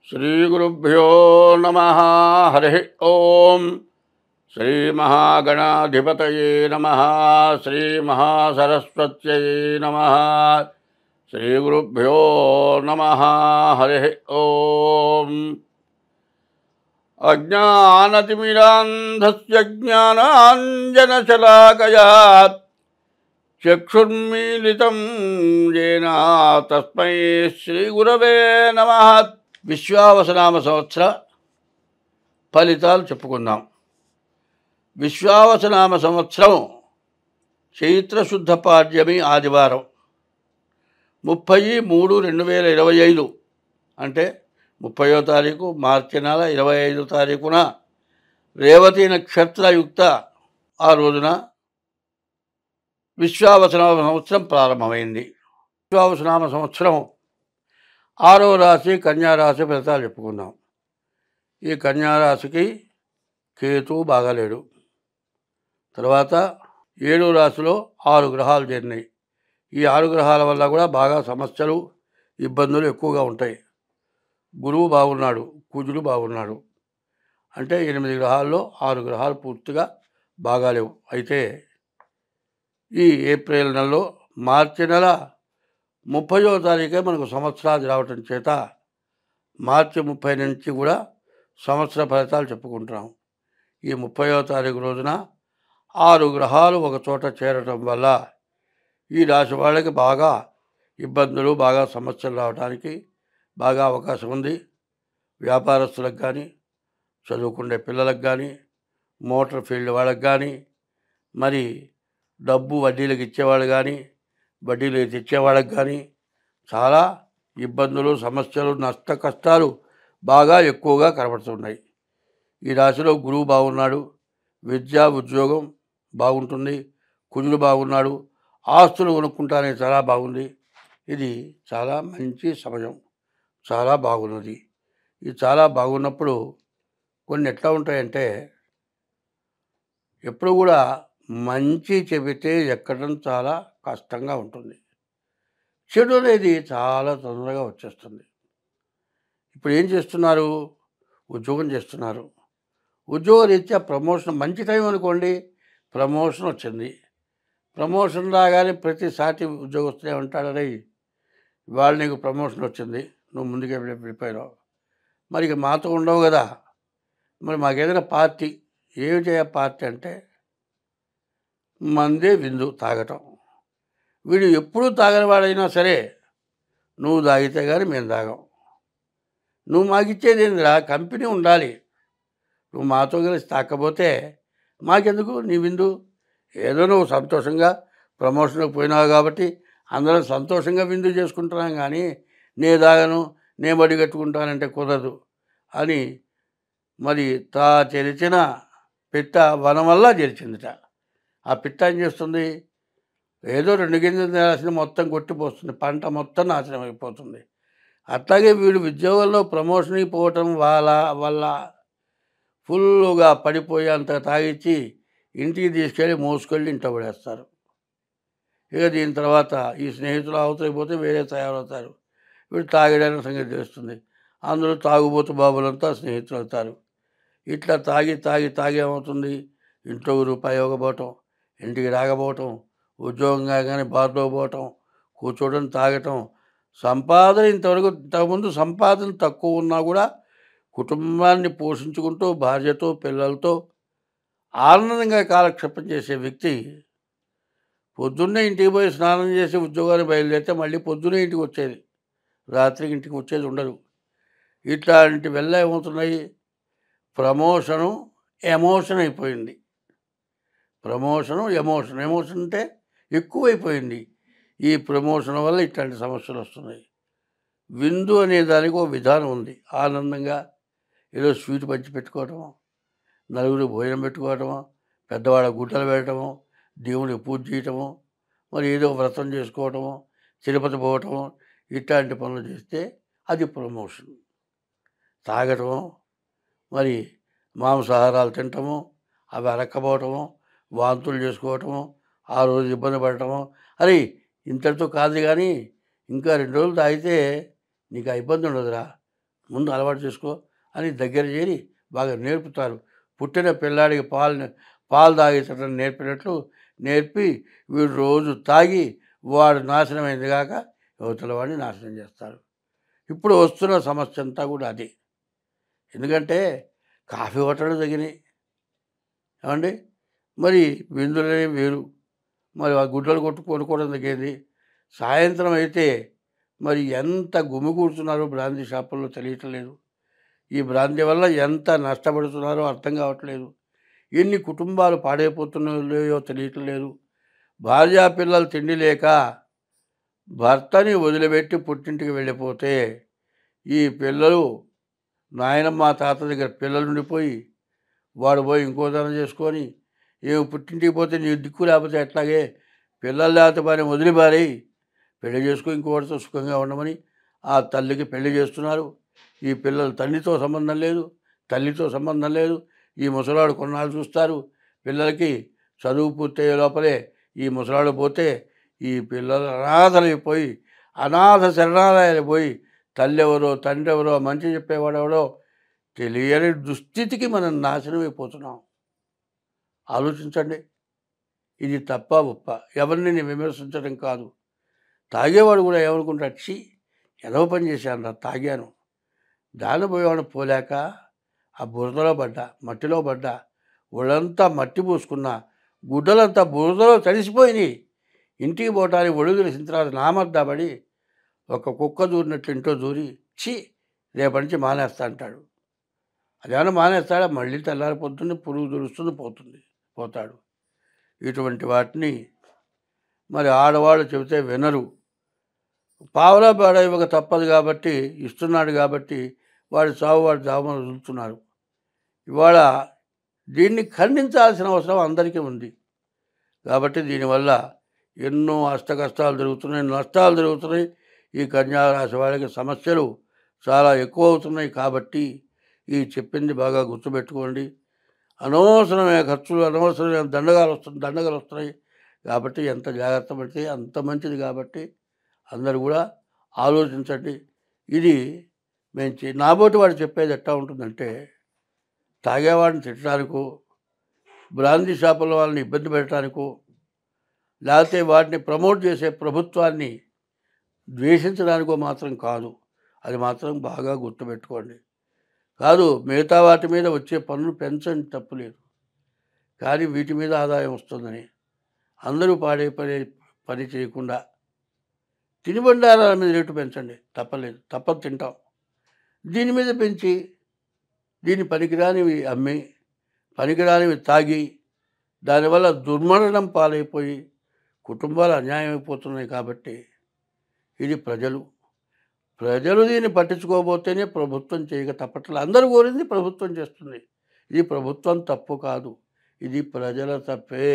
श्रीगुरुभ्यो नमः। हरिः ओम। श्रीमहागणाधिपतये नमः। श्रीमहासरस्वत्यै नमः। श्रीगुरुभ्यो नमः। हरिः ओम। अज्ञानतिमिरान्धस्य ज्ञानाञ्जनशलाकया चक्षुर्मीलितं येन तस्मै श्रीगुरवे नमः। విశ్వావసనామ సంవత్సర ఫలితాలు చెప్పుకుందాం. విశ్వావసనామ సంవత్సరం చైత్రశుద్ధ పాడ్యమి ఆదివారం 30/3/2025 అంటే 30వ తారీఖు మార్చి నెల 25వ తారీఖున రేవతి నక్షత్రయుక్త ఆ రోజున విశ్వావసనామ సంవత్సరం ప్రారంభమైంది. విశ్వావసనామ సంవత్సరం 6వ రాశి కన్యారాశి ఫలితాలు చెప్పుకుందాం. ఈ కన్యారాశికి కేతు బాగాలేడు. తర్వాత 7వ రాశిలో 6 గ్రహాలు చేరినాయి. ఈ 6 గ్రహాల వల్ల కూడా బాగా సమస్యలు ఇబ్బందులు ఎక్కువగా ఉంటాయి. గురువు బాగున్నాడు, కుజుడు బాగున్నాడు. అంటే 8 గ్రహాల్లో 6 గ్రహాలు పూర్తిగా బాగాలేవు. అయితే ఈ ఏప్రిల్ నెలలో మార్చి నెల 30వ తారీఖే మనకు సంవత్సరాది రావటం చేత మార్చి 30 నుంచి కూడా సంవత్సర ఫలితాలు చెప్పుకుంటున్నాం. ఈ 30వ తారీఖు రోజున 6 గ్రహాలు ఒక చోట చేరటం వల్ల ఈ రాశి వాళ్ళకి బాగా ఇబ్బందులు బాగా సమస్యలు రావడానికి బాగా అవకాశం ఉంది. వ్యాపారస్తులకు కానీ, చదువుకునే పిల్లలకు కానీ, మోటార్ ఫీల్డ్ వాళ్ళకి కానీ, మరి డబ్బు వడ్డీలకు ఇచ్చేవాళ్ళు కానీ, వడ్డీలు తెచ్చేవాళ్ళకి కానీ చాలా ఇబ్బందులు సమస్యలు నష్ట కష్టాలు బాగా ఎక్కువగా కనబడుతున్నాయి. ఈ రాశిలో గురువు బాగున్నాడు, విద్య ఉద్యోగం బాగుంటుంది. కుజుడు బాగున్నాడు, ఆస్తులు కొనుక్కుంటానే చాలా బాగుంది. ఇది చాలా మంచి సమయం, చాలా బాగున్నది. ఇది చాలా బాగున్నప్పుడు కొన్ని ఎట్లా ఉంటాయంటే, ఎప్పుడు కూడా మంచి చెబితే ఎక్కడం చాలా కష్టంగా ఉంటుంది. చెడు అనేది చాలా తొందరగా వచ్చేస్తుంది. ఇప్పుడు ఏం చేస్తున్నారు? ఉద్యోగం చేస్తున్నారు. ఉద్యోగ రీత్యా ప్రమోషన్ మంచి టైం అనుకోండి, ప్రమోషన్ వచ్చింది. ప్రమోషన్ రాగానే ప్రతి సాటి ఉద్యోగస్తులు ఏమంటాడు, రే ఇవాళ నీకు ప్రమోషన్ వచ్చింది, నువ్వు ముందుకే వెళ్ళిపోయావు, మరి ఇక మాతో ఉండవు కదా, మరి మాకేదైనా పార్టీ. ఏమి చేయ పార్టీ అంటే మందే విందు తాగటం. వీడు ఎప్పుడూ తాగని వాడైనా సరే, నువ్వు తాగితే కానీ మేము తాగాం, నువ్వు మాకిచ్చేది ఏందిరా, కంపెనీ ఉండాలి, నువ్వు మాతో కలిసి తాకపోతే మాకెందుకు నీ విందు. ఏదో నువ్వు సంతోషంగా ప్రమోషన్కి పోయినావు కాబట్టి అందరం సంతోషంగా విందు చేసుకుంటున్నాం, కానీ నే తాగను నేను బడి కట్టుకుంటానంటే కుదరదు అని. మరి తెరిచిన పిట్ట వనం వల్ల తెరిచిందిట. ఆ పిట్ట ఏం చేస్తుంది? ఏదో 2 గింజలు తినాల్సిన మొత్తం కొట్టిపోస్తుంది, పంట మొత్తం నాశనం అయిపోతుంది. అట్లాగే వీడు ఉద్యోగంలో ప్రమోషన్కి పోవటం వల్ల ఫుల్గా పడిపోయి అంత తాగిచ్చి ఇంటికి తీసుకెళ్ళి మోసుకెళ్ళి ఇంట్లో పడేస్తారు. ఇక దీని తర్వాత ఈ స్నేహితులు అవతలిపోతే వేరే తయారవుతారు. వీడు తాగడానికి సంగతి తెలుస్తుంది. అందులో తాగుబోతు బాబులంతా స్నేహితులు అవుతారు. ఇట్లా తాగి తాగి తాగి ఏమవుతుంది? ఇంట్లో రూపాయి ఇవ్వకపోవటం, ఇంటికి రాకపోవటం, ఉద్యోగం కాగానే బార్లో పోవటం, కూర్చోవడం, తాగటం. సంపాదన ఇంతకుముందు సంపాదన తక్కువ ఉన్నా కూడా కుటుంబాన్ని పోషించుకుంటూ భార్యతో పిల్లలతో ఆనందంగా కాలక్షేపం చేసే వ్యక్తి పొద్దున్నే ఇంటికి పోయి స్నానం చేసి ఉద్యోగాన్ని బయలుదేరితే మళ్ళీ పొద్దున్నే ఇంటికి వచ్చేది, రాత్రికి ఇంటికి వచ్చేది ఉండదు. ఇట్లాంటి వల్ల ఏమవుతున్నాయి? ప్రమోషను ఎమోషన్ అయిపోయింది. ప్రమోషను ఎమోషన్ అంటే ఎక్కువైపోయింది. ఈ ప్రమోషన్ వల్ల ఇట్లాంటి సమస్యలు వస్తున్నాయి. విందు అనే దానికి ఒక విధానం ఉంది. ఆనందంగా ఏదో స్వీట్ పంచి పెట్టుకోవటము, నలుగురు భోజనం పెట్టుకోవటము, పెద్దవాళ్ళ గుట్టలు పెట్టడము, దేవుడికి పూజ చేయటము, మరి ఏదో వ్రతం చేసుకోవటము, తిరుపతి పోవటము, ఇట్లాంటి పనులు చేస్తే అది ప్రమోషన్. తాగటము, మరి మాంసాహారాలు తినటము, అవి అరక్కపోవటము, వాంతులు చేసుకోవటము, ఆ రోజు ఇబ్బంది పడటము. అరే ఇంతటితో కాదు కానీ ఇంకా 2 రోజులు తాగితే నీకు ఆ ఇబ్బంది ఉండదురా, ముందు అలవాటు చేసుకో అని దగ్గర చేరి బాగా నేర్పుతారు. పుట్టిన పిల్లాడికి పాలు తాగించడం నేర్పినట్లు నేర్పి వీడు రోజు తాగి వాడు నాశనమైంది కాక యువతల వాడిని నాశనం చేస్తారు. ఇప్పుడు వస్తున్న సమస్య అంతా కూడా అదే. ఎందుకంటే కాఫీ హోటళ్ళు తగినాయి ఏమండి, మరి విందులనే వేరు, మరి ఆ గుడ్డలు కొనుక్కోవడం తగ్గేది. సాయంత్రం అయితే మరి ఎంత గుమిగూడుతున్నారో బ్రాందీ షాపుల్లో తెలియట్లేదు. ఈ బ్రాందీ వల్ల ఎంత నష్టపడుతున్నారో అర్థం కావట్లేదు. ఎన్ని కుటుంబాలు పాడైపోతున్నాయో తెలియట్లేదు. భార్యా పిల్లలు తిండి లేక భర్తని వదిలిపెట్టి పుట్టింటికి వెళ్ళిపోతే ఈ పిల్లలు నాయనమ్మ తాత దగ్గర పిల్లలు ఉండిపోయి వాడు పోయి ఇంకో దానం చేసుకొని ఏమి పుట్టింటికి పోతే నీ దిక్కు లేకపోతే ఎట్లాగే పిల్లలు లేకపోతే వారిని వదిలిపారి పెళ్లి చేసుకుని ఇంకోటితో సుఖంగా ఉండమని ఆ తల్లికి పెళ్లి చేస్తున్నారు. ఈ పిల్లలు తండ్రితో సంబంధం లేదు, తల్లితో సంబంధం లేదు. ఈ ముసలాడు కొన్నాళ్ళు చూస్తారు. పిల్లలకి చదువు పూర్తయ్యే లోపలే ఈ ముసలాడు పోతే ఈ పిల్లలు అనాథలైపోయి అనాథ శరణాలయాలు పోయి తల్లి ఎవరో తండ్రి ఎవరో మంచి చెప్పేవాడు ఎవరో తెలియని దుస్థితికి మనం నాశనం అయిపోతున్నాం. ఆలోచించండి. ఇది తప్ప ఉప్ప ఎవరిని నేను విమర్శించడం కాదు. తాగేవాడు కూడా ఏమనుకుంటాడు, చీ ఏదో పని చేశాను రా తాగాను, దాని పోయేవాడు పోలేక ఆ బురదలో పడ్డా మట్టిలో పడ్డా ఒళ్ళంతా మట్టి పూసుకున్నా గుడ్డలంతా బురదలో తడిసిపోయినాయి. ఇంటికి పోవటానికి ఒళ్ళు తెలిసిన తర్వాత నామర్దాబడి ఒక కుక్క దూరినట్లు ఇంట్లో దూరి చీ రేపటి నుంచి మానేస్తా అంటాడు. అదేమన్నా మానేస్తాడా? మళ్ళీ తెల్లారి పొద్దున్నే పురుగు దురుస్తుంది పోతాడు. ఇటువంటి వాటిని మరి ఆడవాళ్ళు చెబితే వినరు. పావలా పేడ ఇవ్వక తప్పదు కాబట్టి ఇస్తున్నాడు కాబట్టి వాడి చావు వాడి జామను వదులుతున్నారు. ఇవాళ దీన్ని ఖండించాల్సిన అవసరం అందరికీ ఉంది. కాబట్టి దీనివల్ల ఎన్నో అష్టకష్టాలు జరుగుతున్నాయి, నష్టాలు జరుగుతున్నాయి. ఈ కన్యారాశి వాళ్ళకి సమస్యలు చాలా ఎక్కువ అవుతున్నాయి. కాబట్టి ఈ చెప్పింది బాగా గుర్తుపెట్టుకోండి. అనవసరమైన ఖర్చులు, అనవసరమైన దండగలు వస్తున్నాయి. కాబట్టి ఎంత జాగ్రత్త పడితే అంత మంచిది. కాబట్టి అందరూ కూడా ఆలోచించండి. ఇది మేము నాబోటి వాడు చెప్పేది ఎట్లా ఉంటుందంటే, తాగేవాడిని తిట్టడానికో, బ్రాందీ షాపుల వాళ్ళని ఇబ్బంది పెట్టడానికో, లేకపోతే వాటిని ప్రమోట్ చేసే ప్రభుత్వాన్ని ద్వేషించడానికో మాత్రం కాదు. అది మాత్రం బాగా గుర్తుపెట్టుకోండి. కాదు మిగతా వాటి మీద వచ్చే పన్నులు పెంచండి, తప్పులేదు. కానీ వీటి మీద ఆదాయం వస్తుందని అందరూ పాడే పని చేయకుండా తినుబండారాల మీద రేటు పెంచండి, తప్పలేదు, తప్పదు, తింటాం. దీని మీద పెంచి దీన్ని పనికిరానివి అమ్మి పనికిరానివి తాగి దానివల్ల దుర్మరణం పాలైపోయి కుటుంబాలు అన్యాయం అయిపోతున్నాయి. కాబట్టి ఇది ప్రజలు దీన్ని పట్టించుకోబోతేనే ప్రభుత్వం చేయక తప్పట్లేదు. అందరూ కోరింది ప్రభుత్వం చేస్తుంది. ఇది ప్రభుత్వం తప్పు కాదు, ఇది ప్రజల తప్పే.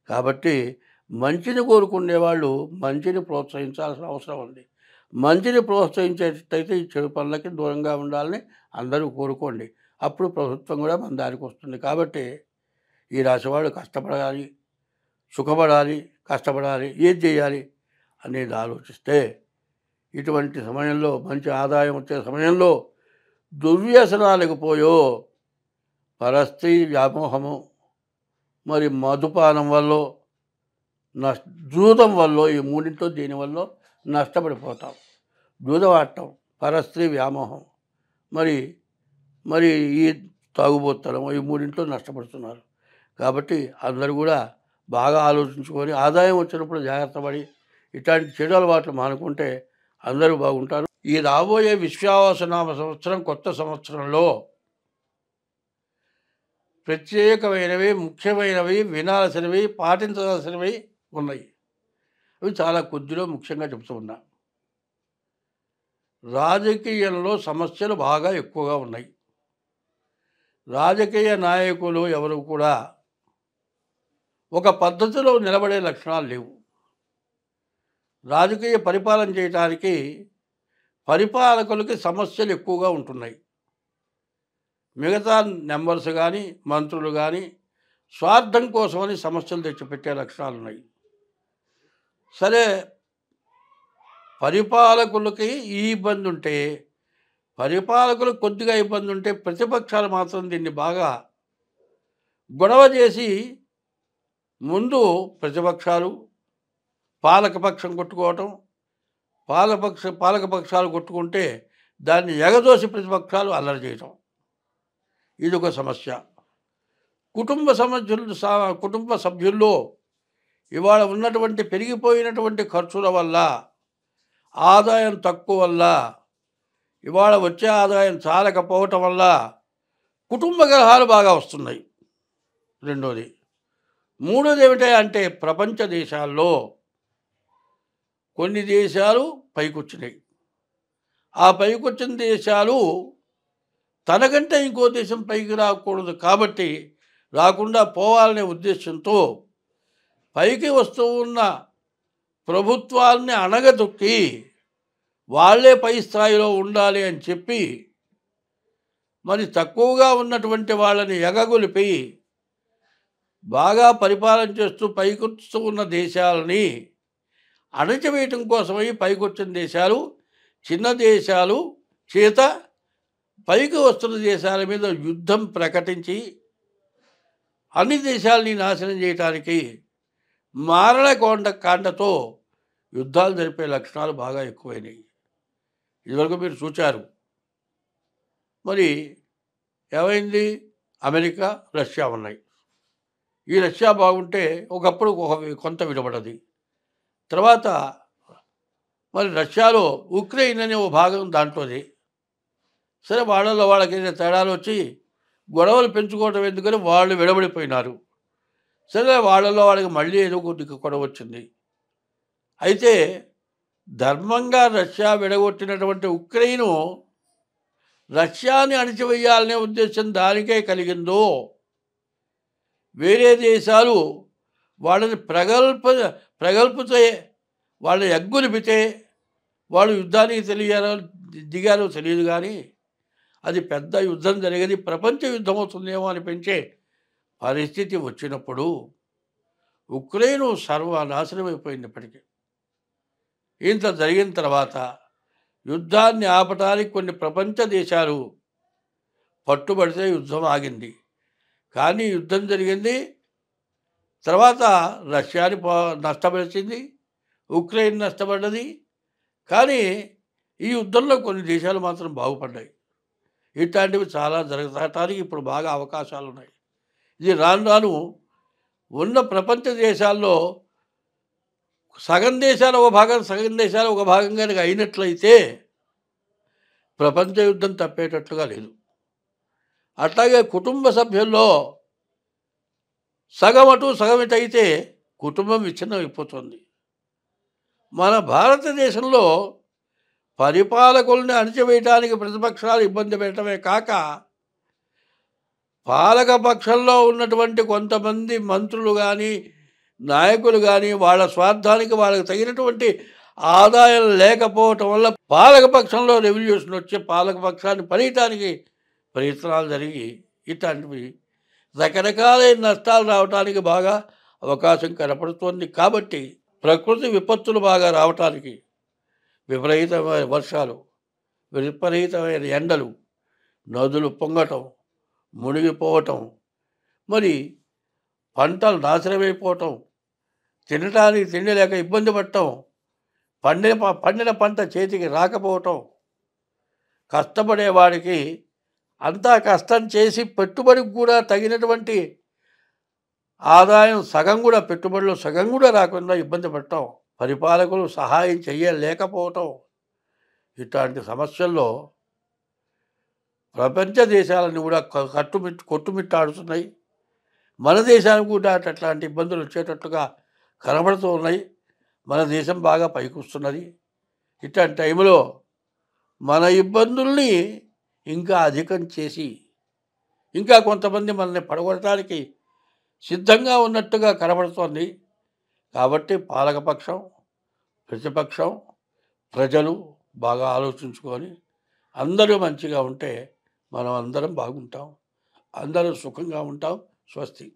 కాబట్టి మంచిని కోరుకునే వాళ్ళు మంచిని ప్రోత్సహించాల్సిన అవసరం ఉంది. మంచిని ప్రోత్సహించేటైతే ఈ చెడు పనులకి దూరంగా ఉండాలని అందరూ కోరుకోండి. అప్పుడు ప్రభుత్వం కూడా మన దారికి వస్తుంది. కాబట్టి ఈ రాశివాళ్ళు కష్టపడాలి, సుఖపడాలి, కష్టపడాలి, ఏది చేయాలి అనేది ఆలోచిస్తే ఇటువంటి సమయంలో మంచి ఆదాయం వచ్చే సమయంలో దుర్వ్యసనాలకు పోయో, పరస్త్రీ వ్యామోహము, మరి మధుపానం వల్ల, జూదం వల్ల, ఈ మూడింట్లో దీనివల్ల నష్టపడిపోతాం. జూదం ఆడటం, పరస్త్రీ వ్యామోహం, మరి ఈ తాగుబోతనం, ఈ మూడింట్లో నష్టపడుతున్నారు. కాబట్టి అందరూ కూడా బాగా ఆలోచించుకొని ఆదాయం వచ్చినప్పుడు జాగ్రత్త పడి ఇట్లాంటి చెడు అలవాట్లు మానుకుంటే అందరూ బాగుంటారు. ఈ రాబోయే విశ్వావసనామ సంవత్సరం, కొత్త సంవత్సరంలో ప్రత్యేకమైనవి, ముఖ్యమైనవి, వినాల్సినవి, పాటించాల్సినవి ఉన్నాయి. అవి చాలా కొద్దిలో ముఖ్యంగా చెప్తూ ఉన్నా. రాజకీయంలో సమస్యలు బాగా ఎక్కువగా ఉన్నాయి. రాజకీయ నాయకులు ఎవరు కూడా ఒక పద్ధతిలో నిలబడే లక్షణాలు లేవు. రాజకీయ పరిపాలన చేయడానికి పరిపాలకులకి సమస్యలు ఎక్కువగా ఉంటున్నాయి. మిగతా మెంబర్స్ కానీ మంత్రులు కానీ స్వార్థం కోసమని సమస్యలు తెచ్చిపెట్టే లక్షణాలు ఉన్నాయి. సరే, పరిపాలకులకి ఈ ఇబ్బంది ఉంటే పరిపాలకులకు కొద్దిగా ఇబ్బంది ఉంటే ప్రతిపక్షాలు మాత్రం దీన్ని బాగా గొడవ చేసి ముందు ప్రతిపక్షాలు పాలకపక్షం కొట్టుకోవటం, పాలకపక్షాలు కొట్టుకుంటే దాన్ని ఎగదోసి ప్రతిపక్షాలు అల్లరి చేయటం, ఇదొక సమస్య. కుటుంబ సభ్యుల్లో ఇవాళ ఉన్నటువంటి పెరిగిపోయినటువంటి ఖర్చుల వల్ల, ఆదాయం తక్కువ వల్ల, ఇవాళ వచ్చే ఆదాయం చాలకపోవటం వల్ల కుటుంబ కలహాలు బాగా వస్తున్నాయి. రెండోది. మూడోది ఏమిటంటే ప్రపంచ దేశాల్లో కొన్ని దేశాలు పైకొచ్చినాయి. ఆ పైకొచ్చిన దేశాలు తనకంటే ఇంకో దేశం పైకి రాకూడదు కాబట్టి, రాకుండా పోవాలనే ఉద్దేశంతో పైకి వస్తూ ఉన్న ప్రభుత్వాల్ని అణగదొక్కి వాళ్ళే పై స్థాయిలో ఉండాలి అని చెప్పి మరి తక్కువగా ఉన్నటువంటి వాళ్ళని ఎగగొలిపి బాగా పరిపాలన చేస్తూ పైకొస్తూ ఉన్న దేశాలని అణచివేయటం కోసమై పైకొచ్చిన దేశాలు చిన్న దేశాలు చేత పైకి వస్తున్న దేశాల మీద యుద్ధం ప్రకటించి అన్ని దేశాలని నాశనం చేయటానికి కాండతో యుద్ధాలు జరిపే లక్షణాలు బాగా ఎక్కువైనాయి. ఇదివరకు మీరు చూచారు. మరి ఏమైంది? అమెరికా, రష్యా ఉన్నాయి. ఈ రష్యా బాగుంటే ఒకప్పుడు కొంత విడబడది. తర్వాత మరి రష్యాలో ఉక్రెయిన్ అనే ఓ భాగం దాంట్లోది. సరే, వాళ్ళల్లో వాళ్ళకి తేడాలు వచ్చి గొడవలు పెంచుకోవడం ఎందుకని వాళ్ళు విడబడిపోయినారు. సరే, వాళ్ళల్లో వాళ్ళకి మళ్ళీ ఏదో కొద్దిగా గొడవ వచ్చింది. అయితే ధర్మంగా రష్యా విడగొట్టినటువంటి ఉక్రెయిను రష్యాని అణిచివేయాలనే ఉద్దేశం దానికే కలిగిందో, వేరే దేశాలు వాళ్ళని ప్రగల్పితే వాళ్ళని ఎగ్గులిపితే వాళ్ళు యుద్ధానికి దిగారో తెలియదు, కానీ అది పెద్ద యుద్ధం జరిగేది, ప్రపంచ యుద్ధం అవుతుందేమో అనిపించే పరిస్థితి వచ్చినప్పుడు ఉక్రెయిన్ సర్వనాశనం అయిపోయింది. ఇప్పటికీ ఇంత జరిగిన తర్వాత యుద్ధాన్ని ఆపటానికి కొన్ని ప్రపంచ దేశాలు పట్టుబడితే యుద్ధం ఆగింది. కానీ యుద్ధం జరిగింది, తర్వాత రష్యాని నష్టపరిచింది, ఉక్రెయిన్ నష్టపడ్డది. కానీ ఈ యుద్ధంలో కొన్ని దేశాలు మాత్రం బాగుపడ్డాయి. ఇట్లాంటివి చాలా జరగటానికి ఇప్పుడు బాగా అవకాశాలు ఉన్నాయి. ఇది రాను రాను ఉన్న ప్రపంచ దేశాల్లో సగం దేశాలు ఒక భాగం, సగం దేశాలు ఒక భాగంగా అయినట్లయితే ప్రపంచ యుద్ధం తప్పేటట్లుగా లేదు. అట్లాగే కుటుంబ సభ్యుల్లో సగం అటు సగం ఇటు అయితే కుటుంబం విచ్ఛిన్నం అయిపోతుంది. మన భారతదేశంలో పరిపాలకుల్ని అణిచివేయడానికి ప్రతిపక్షాలు ఇబ్బంది పెట్టడమే కాక, పాలకపక్షంలో ఉన్నటువంటి కొంతమంది మంత్రులు కానీ నాయకులు కానీ వాళ్ళ స్వార్థానికి వాళ్ళకి తగినటువంటి ఆదాయం లేకపోవటం వల్ల పాలకపక్షంలో రెవల్యూషన్ వచ్చి పాలకపక్షాన్ని పనియటానికి ప్రయత్నాలు జరిగి ఇట్లాంటివి రకరకాలైన నష్టాలు రావడానికి బాగా అవకాశం కనపడుతోంది. కాబట్టి ప్రకృతి విపత్తులు బాగా రావటానికి, విపరీతమైన వర్షాలు, విపరీతమైన ఎండలు, నదులు పొంగటం, మునిగిపోవటం, మరి పంటలు నాశనమైపోవటం, తినడానికి తిండి లేక ఇబ్బంది పడటం, పండిన పంట చేతికి రాకపోవటం, కష్టపడేవాడికి అంతా కష్టం చేసి పెట్టుబడికి కూడా తగినటువంటి ఆదాయం సగం కూడా, పెట్టుబడిలో సగం కూడా రాకుండా ఇబ్బంది పడటం, పరిపాలకులు సహాయం చేయలేకపోవటం, ఇట్లాంటి సమస్యల్లో ప్రపంచ దేశాలను కూడా కొట్టుమిట్టాడుతున్నాయి. మన దేశానికి కూడా అట్లాంటి ఇబ్బందులు వచ్చేటట్లుగా కనబడుతూ ఉన్నాయి. మన దేశం బాగా పైకి వస్తున్నది. ఇట్లాంటి టైంలో మన ఇబ్బందుల్ని ఇంకా అధికం చేసి ఇంకా కొంతమంది మనల్ని పడగొట్టడానికి సిద్ధంగా ఉన్నట్టుగా కనబడుతోంది. కాబట్టి పాలకపక్షం, ప్రతిపక్షం, ప్రజలు బాగా ఆలోచించుకొని అందరూ మంచిగా ఉంటే మనం అందరం బాగుంటాం, అందరూ సుఖంగా ఉంటాం. స్వస్తి.